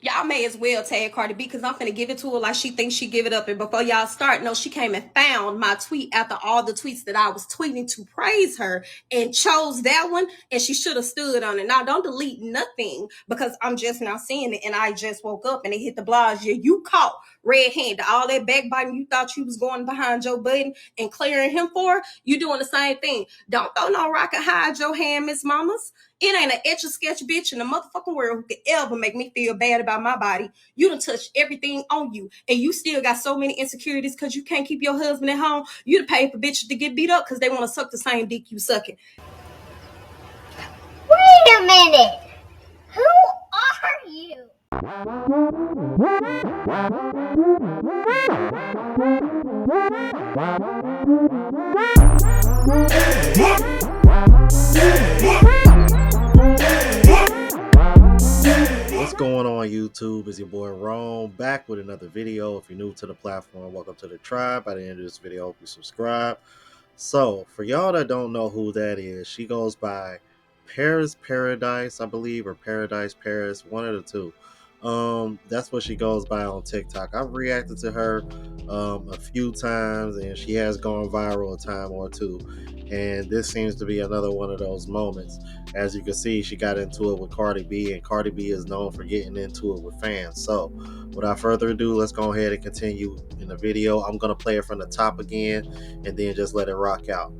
Y'all may as well tag Cardi B because I'm finna give it to her like she thinks she give it up. And before y'all start, no, she came and found my tweet after all the tweets that I was tweeting to praise her and chose that one. And she should have stood on it. Now, don't delete nothing because I'm just now seeing it and I just woke up and it hit the blogs. Yeah, you caught red-handed. All that backbiting you thought you was going behind Joe Budden and clearing him for, you doing the same thing. Don't throw no rock and hide your hand, Miss Mamas. It ain't an etch a sketch bitch in the motherfucking world who could ever make me feel bad about my body. You done touched everything on you, and you still got so many insecurities because you can't keep your husband at home. You done pay for bitches to get beat up because they want to suck the same dick you sucking. Wait a minute! Who are you? What's going on YouTube? It's your boy Rome back with another video. If you're new to the platform, welcome to the tribe. By the end of this video, hope you subscribe. So for y'all that don't know who that is, she goes by Paris Paradise, I believe, or Paradise Paris, one of the two. That's what she goes by on TikTok. I've reacted to her a few times and she has gone viral a time or two, and this seems to be another one of those moments. As you can see, she got into it with Cardi B, and Cardi B is known for getting into it with fans. So without further ado, let's go ahead and continue in the video. I'm going to play it from the top again and then just let it rock out.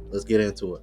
Let's get into it.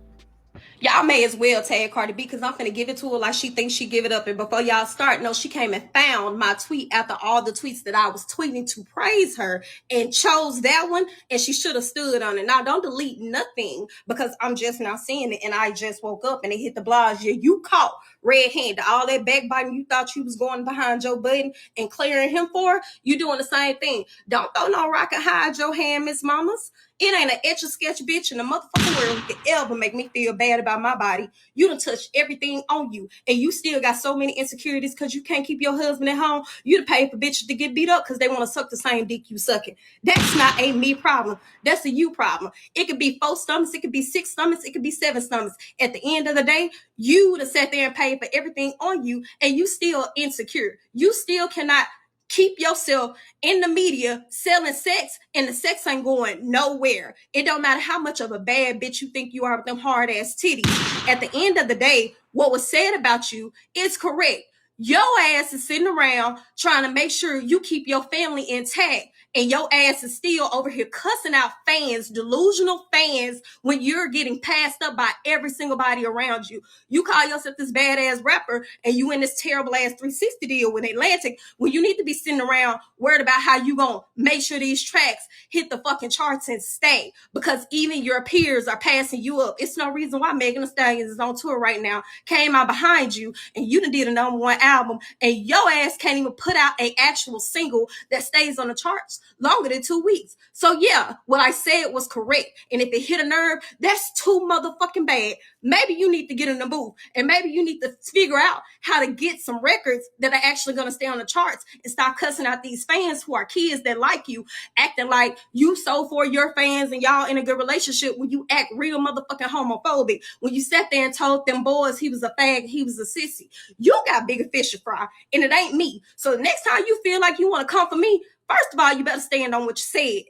Y'all may as well tag Cardi B because I'm finna give it to her like she thinks she give it up. And before y'all start, no, she came and found my tweet after all the tweets that I was tweeting to praise her and chose that one. And she should have stood on it. Now, don't delete nothing because I'm just now seeing it and I just woke up and it hit the blogs. Yeah, you caught red-handed. All that backbiting you thought you was going behind Joe Budden and clearing him for, you doing the same thing. Don't throw no rock and hide your hand, Miss Mamas. It ain't an etch a sketch bitch in the motherfucking world who could ever make me feel bad about my body. You done touched everything on you, and you still got so many insecurities because you can't keep your husband at home. You done pay for bitches to get beat up because they want to suck the same dick you sucking. That's not a me problem. That's a you problem. It could be 4 stomachs, it could be 6 stomachs, it could be 7 stomachs. At the end of the day, you to sat there and pay for everything on you, and you still insecure. You still cannot keep yourself in the media selling sex, and the sex ain't going nowhere. It don't matter how much of a bad bitch you think you are with them hard ass titties. At the end of the day, what was said about you is correct. Your ass is sitting around trying to make sure you keep your family intact, and your ass is still over here cussing out fans, delusional fans, when you're getting passed up by every single body around you. You call yourself this badass rapper and you in this terrible ass 360 deal with Atlantic when you need to be sitting around worried about how you gonna make sure these tracks hit the fucking charts and stay, because even your peers are passing you up. It's no reason why Megan Thee Stallion is on tour right now, came out behind you, and you done did a #1 album, and your ass can't even put out a actual single that stays on the charts longer than 2 weeks. So yeah, what I said was correct. And if it hit a nerve, that's too motherfucking bad. Maybe you need to get in the booth and maybe you need to figure out how to get some records that are actually going to stay on the charts and stop cussing out these fans who are kids that like you, acting like you so for your fans and y'all in a good relationship when you act real motherfucking homophobic. When you sat there and told them boys he was a fag, he was a sissy. You got bigger fish to fry, and it ain't me. So the next time you feel like you want to come for me, first of all, you better stand on what you said.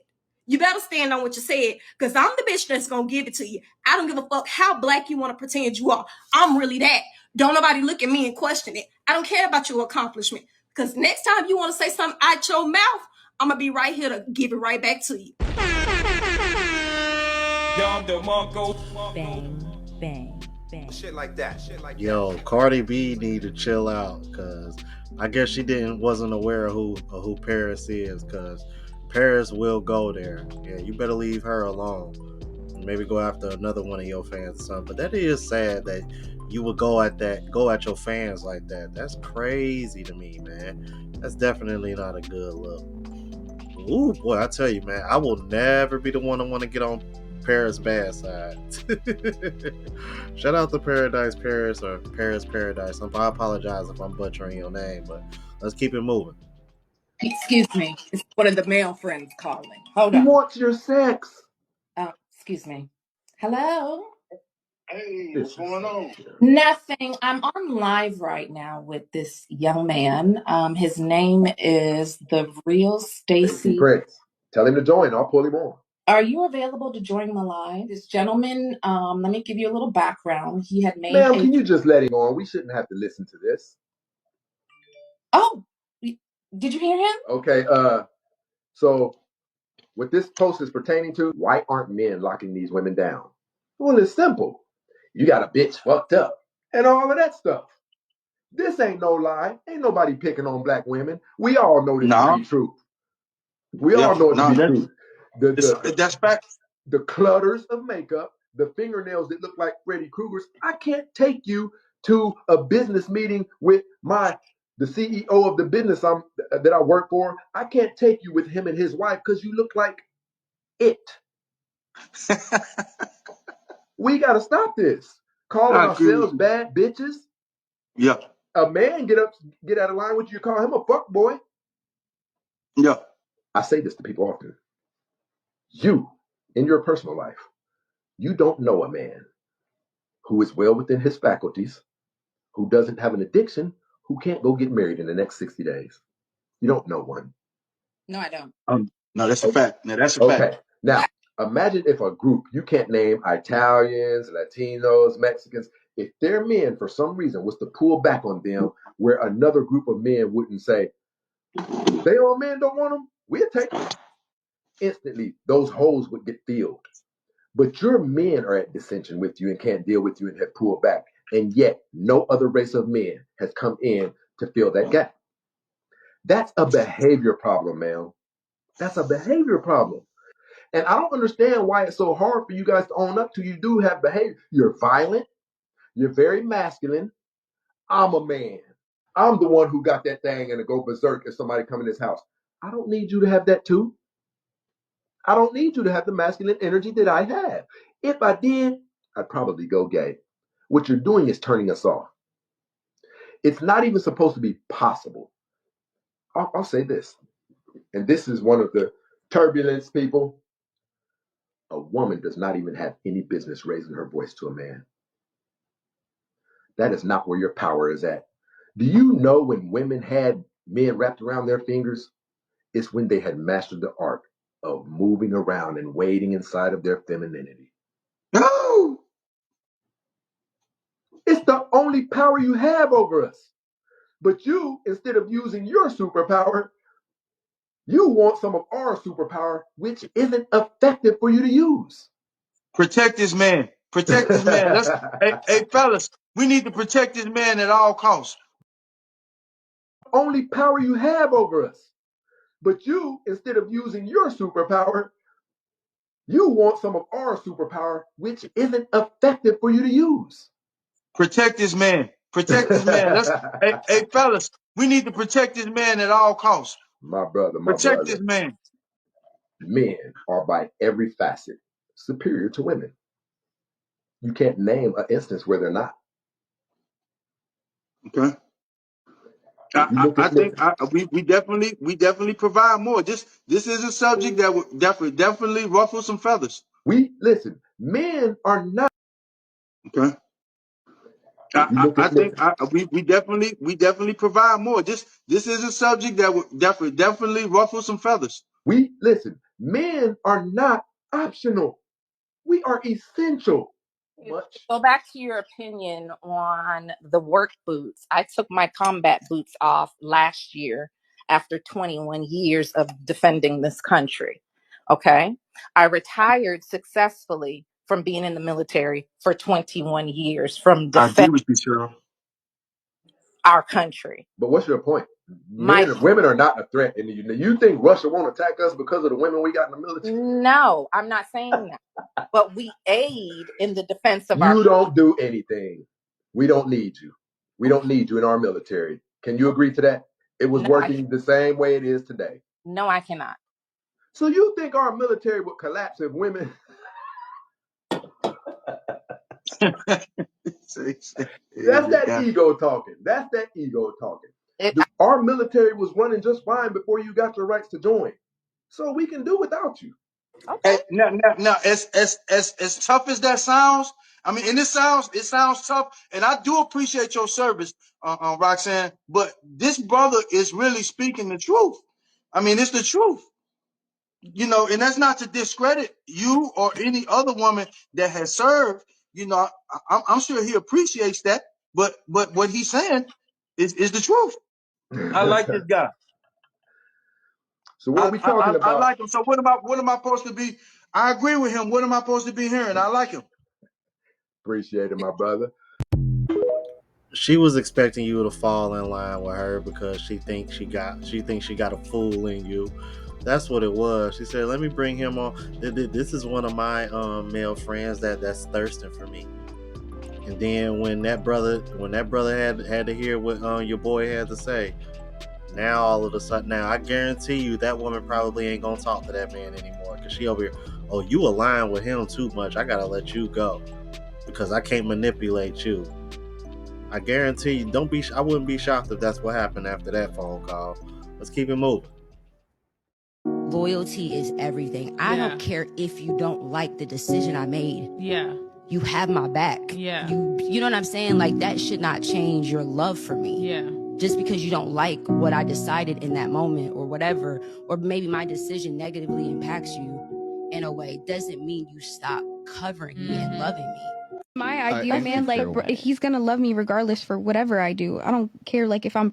You better stand on what you said, because I'm the bitch that's gonna give it to you. I don't give a fuck how black you want to pretend you are. I'm really that. Don't nobody look at me and question it. I don't care about your accomplishment, because next time you want to say something out your mouth, I'm gonna be right here to give it right back to you. Bang, bang, bang. Shit like that. Yo, Cardi B need to chill out because I guess she wasn't aware of who Paris is, because Paris will go there. Yeah, you better leave her alone. Maybe go after another one of your fans or something. But that is sad that you would go at your fans like that. That's crazy to me, man. That's definitely not a good look. Ooh, boy, I tell you, man, I will never be the one to want to get on Paris' bad side. Shout out to Paradise Paris, or Paris Paradise. I apologize if I'm butchering your name, but let's keep it moving. Excuse me. It's one of the male friends calling. Hold He on. wants your sex. Excuse me. Hello? Hey, what's going on? Nothing. I'm on live right now with this young man. His name is the real Stacy Prince. Tell him to join. I'll pull him on. Are you available to join my live? This gentleman, let me give you a little background. He had made Ma'am, a. can you just let him on? We shouldn't have to listen to this. Oh, did you hear him? Okay, so what this post is pertaining to, why aren't men locking these women down? Well, it's simple. You got a bitch fucked up and all of that stuff. This ain't no lie. Ain't nobody picking on black women. We all know this to No, be true. We yeah, all know it to no, be true. The the that's fact. the clutters of makeup, the fingernails that look like Freddy Krueger's. I can't take you to a business meeting with the CEO of the business that I work for. I can't take you with him and his wife because you look like it. We got to stop this. Calling I agree with ourselves you. bad bitches. Yeah, A man get out of line with you, call him a fuck boy. yeah. I say this to people often. You, in your personal life, you don't know a man who is well within his faculties, who doesn't have an addiction, who can't go get married in the next 60 days. You don't know one. No, I don't. No, that's a fact. Now that's a fact. Okay. Now, imagine if a group, you can't name Italians, Latinos, Mexicans, if their men, for some reason, was to pull back on them where another group of men wouldn't say, they old men don't want them, we'll take them. Instantly, those holes would get filled. But your men are at dissension with you and can't deal with you and have pulled back. And yet, no other race of men has come in to fill that gap. That's a behavior problem, man. That's a behavior problem. And I don't understand why it's so hard for you guys to own up to. You do have behavior. You're violent. You're very masculine. I'm a man. I'm the one who got that thing and to go berserk if somebody come in this house. I don't need you to have that too. I don't need you to have the masculine energy that I have. If I did, I'd probably go gay. What you're doing is turning us off. It's not even supposed to be possible. I'll say this, and this is one of the turbulence people. A woman does not even have any business raising her voice to a man. That is not where your power is at. Do you know when women had men wrapped around their fingers? It's when they had mastered the art of moving around and wading inside of their femininity. No, It's the only power you have over us. But you, instead of using your superpower, you want some of our superpower, which isn't effective for you to use. protect this man. Protect this man. Let's, hey, fellas, we need to protect this man at all costs. Only power you have over us. But you, instead of using your superpower, you want some of our superpower, which isn't effective for you to use. Protect this man. Protect this man. Let's, hey, fellas, we need to protect this man at all costs. My Protect this brother, man. men are by every facet superior to women. You can't name an instance where they're not. Okay. If you look I at, think listen, we definitely provide more. This is a subject that would definitely ruffle some feathers. men are not. Okay. If you look I at, think listen, we definitely provide more. This is a subject that would definitely ruffle some feathers. men are not optional. We are essential. Much. Go back to your opinion on the work boots. I took my combat boots off last year after 21 years of defending this country. Okay. I retired successfully from being in the military for 21 years from I agree defending with you, Cheryl. our country. But what's your point? My Women are not a threat. And you think Russia won't attack us because of the women we got in the military? No, I'm not saying that. But we aid in the defense of our You don't do anything. We don't need you. We don't need you in our military. Can you agree to that? It was no, working the same way it is today. no, I cannot. So you think our military would collapse if women? Yeah, That's this that guy. ego talking. That's that ego talking. It, Our military was running just fine before you got your rights to join. So we can do without you. okay. Now, as tough as that sounds, I mean, and it sounds tough, and I do appreciate your service, Roxanne. But this brother is really speaking the truth. I mean, it's the truth, and that's not to discredit you or any other woman that has served. I'm sure he appreciates that. But what he's saying is the truth. I like this guy. So what are we talking I about? like him. So what am I supposed to be? I agree with him. What am I supposed to be hearing? I like him. Appreciate it, my brother. She was expecting you to fall in line with her because she thinks she got a fool in you. That's what it was. She said, "Let me bring him on. This is one of my male friends that's thirsting for me." And then when that brother had to hear what your boy had to say, now all of a sudden, now I guarantee you that woman probably ain't gonna talk to that man anymore because she over here. Oh, you align with him too much. I gotta let you go because I can't manipulate you. I guarantee you. I wouldn't be shocked if that's what happened after that phone call. Let's keep it moving. Loyalty is everything. I don't care if you don't like the decision I made. Yeah. You have my back. Yeah. You know what I'm saying? Like, that should not change your love for me. Yeah. Just because you don't like what I decided in that moment or whatever, or maybe my decision negatively impacts you in a way, doesn't mean you stop covering me and loving me. My ideal man, like, he's gonna love me regardless for whatever I do. I don't care, like, if I'm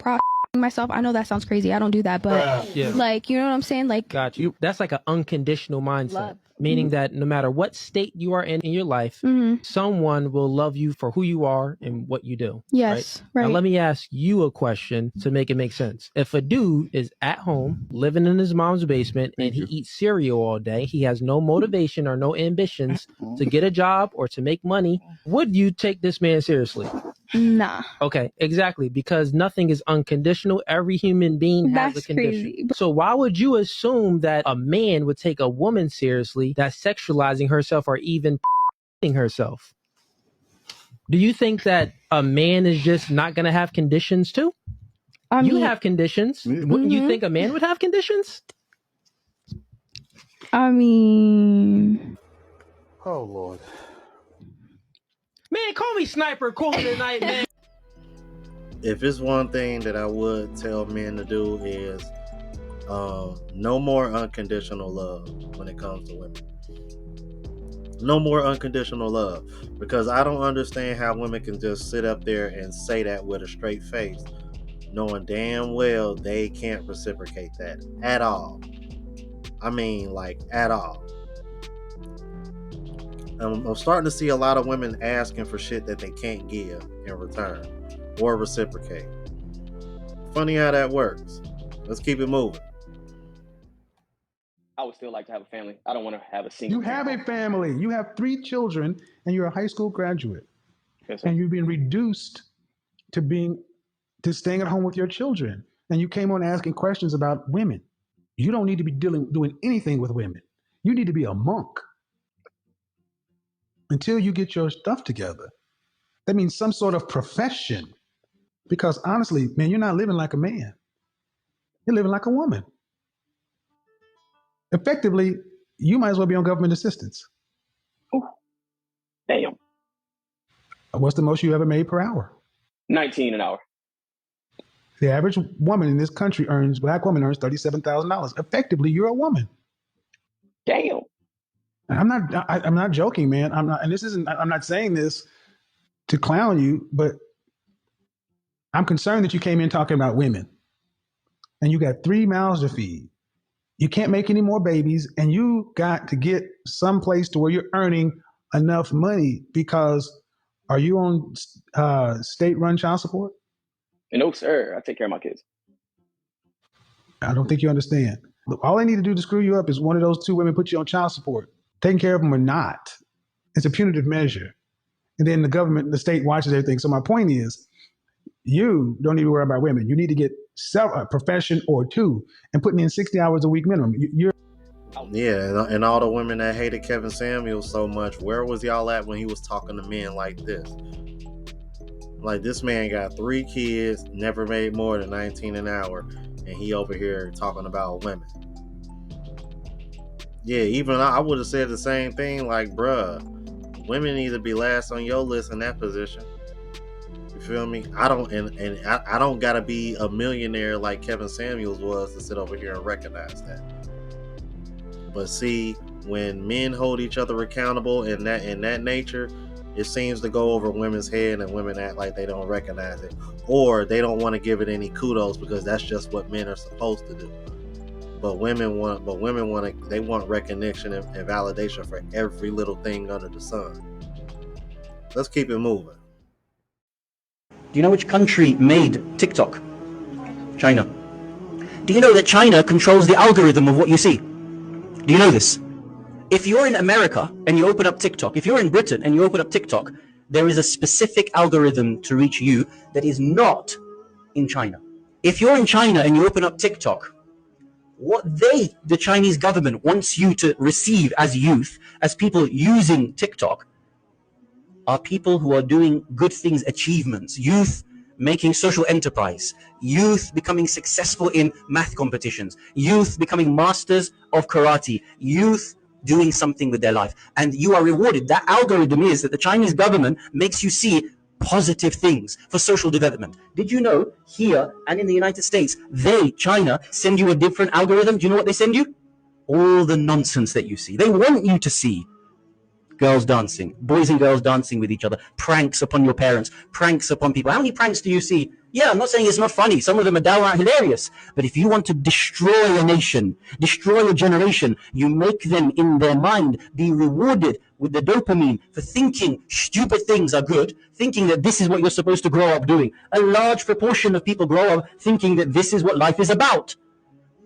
myself. I know that sounds crazy. I don't do that, but like, you know what I'm saying? Like, got you. That's like an unconditional mindset, meaning that no matter what state you are in your life, someone will love you for who you are and what you do. Yes, right. Now let me ask you a question to make it make sense. If a dude is at home living in his mom's basement and he eats cereal all day, he has no motivation or no ambitions to get a job or to make money, would you take this man seriously? Nah. Okay, exactly. Because nothing is unconditional. Every human being has a condition. Crazy. So why would you assume that a man would take a woman seriously that's sexualizing herself or even herself? Do you think that a man is just not going to have conditions too? You have conditions. Wouldn't you think a man would have conditions? I mean... Oh, Lord. Man, call me Sniper Cooler tonight, man. If it's one thing that I would tell men to do is no more unconditional love when it comes to women. No more unconditional love, because I don't understand how women can just sit up there and say that with a straight face, knowing damn well they can't reciprocate that at all. I mean, like, at all. I'm starting to see a lot of women asking for shit that they can't give in return or reciprocate. Funny how that works. Let's keep it moving. I would still like to have a family. I don't want to have a single. You have a family. You have 3 children, and you're a high school graduate. Yes, sir. And you've been reduced to staying at home with your children. And you came on asking questions about women. You don't need to be doing anything with women. You need to be a monk until you get your stuff together. That means some sort of profession. Because honestly, man, you're not living like a man. You're living like a woman. Effectively, you might as well be on government assistance. Ooh, damn. What's the most you ever made per hour? 19 an hour. The average woman in this country black woman earns $37,000. Effectively, you're a woman. Damn. And I'm not joking, man. I'm not saying this to clown you, but I'm concerned that you came in talking about women and you got 3 mouths to feed. You can't make any more babies, and you got to get someplace to where you're earning enough money, because are you on state-run child support? No, sir. I take care of my kids. I don't think you understand. Look, all they need to do to screw you up is one of those 2 women put you on child support. Taking care of them or not, it's a punitive measure. And then the state watches everything. So my point is, you don't need to worry about women. You need to get a profession or 2 and putting in 60 hours a week minimum. Yeah, and all the women that hated Kevin Samuels so much, where was y'all at when he was talking to men like this? Like, this man got 3 kids, never made more than 19 an hour, and he over here talking about women. Yeah, even I would have said the same thing, like, bruh, women need to be last on your list in that position. You feel me? I don't gotta be a millionaire like Kevin Samuels was to sit over here and recognize that. But see, when men hold each other accountable in that nature, it seems to go over women's head, and women act like they don't recognize it, or they don't want to give it any kudos because that's just what men are supposed to do. But women want recognition and validation for every little thing under the sun. Let's keep it moving. Do you know which country made TikTok? China. Do you know that China controls the algorithm of what you see? Do you know this? If you're in America and you open up TikTok, if you're in Britain and you open up TikTok, there is a specific algorithm to reach you that is not in China. If you're in China and you open up TikTok, what the Chinese government wants you to receive as youth, as people using TikTok, are people who are doing good things, achievements, youth making social enterprise, youth becoming successful in math competitions, youth becoming masters of karate, youth doing something with their life. And you are rewarded. That algorithm is that the Chinese government makes you see positive things for social development. Did you know here and in the United States, China, send you a different algorithm? Do you know what they send you? All the nonsense that you see. They want you to see girls dancing, boys and girls dancing with each other, pranks upon your parents, pranks upon people. How many pranks do you see? Yeah, I'm not saying it's not funny. Some of them are downright hilarious. But if you want to destroy a nation, destroy a generation, you make them in their mind be rewarded with the dopamine for thinking stupid things are good, thinking that this is what you're supposed to grow up doing. A large proportion of people grow up thinking that this is what life is about.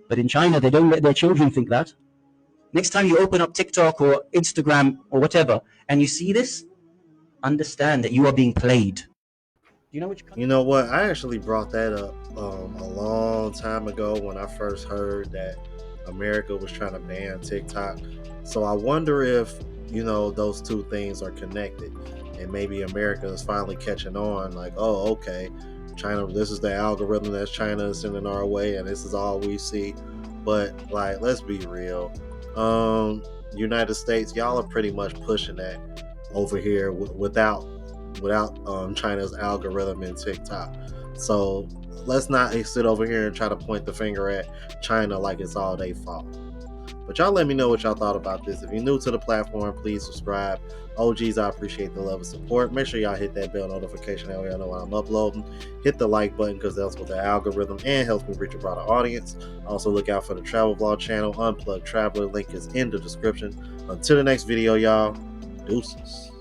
But in China, they don't let their children think that. Next time you open up TikTok or Instagram or whatever, and you see this, understand that you are being played. You know what? I actually brought that up a long time ago when I first heard that America was trying to ban TikTok. So I wonder if, those two things are connected, and maybe America is finally catching on. Like, oh, okay, China, this is the algorithm that China is sending our way, and this is all we see. But like, let's be real. United States, y'all are pretty much pushing that over here without China's algorithm in TikTok. So let's not sit over here and try to point the finger at China like it's all their fault. But y'all let me know what y'all thought about this. If you're new to the platform, please subscribe. OGs, I appreciate the love and support. Make sure y'all hit that bell notification that way I know when I'm uploading. Hit the like button because that's what the algorithm and helps me reach a broader audience. Also look out for the travel vlog channel, Unplugged Traveler. Link is in the description. Until the next video, y'all. Deuces.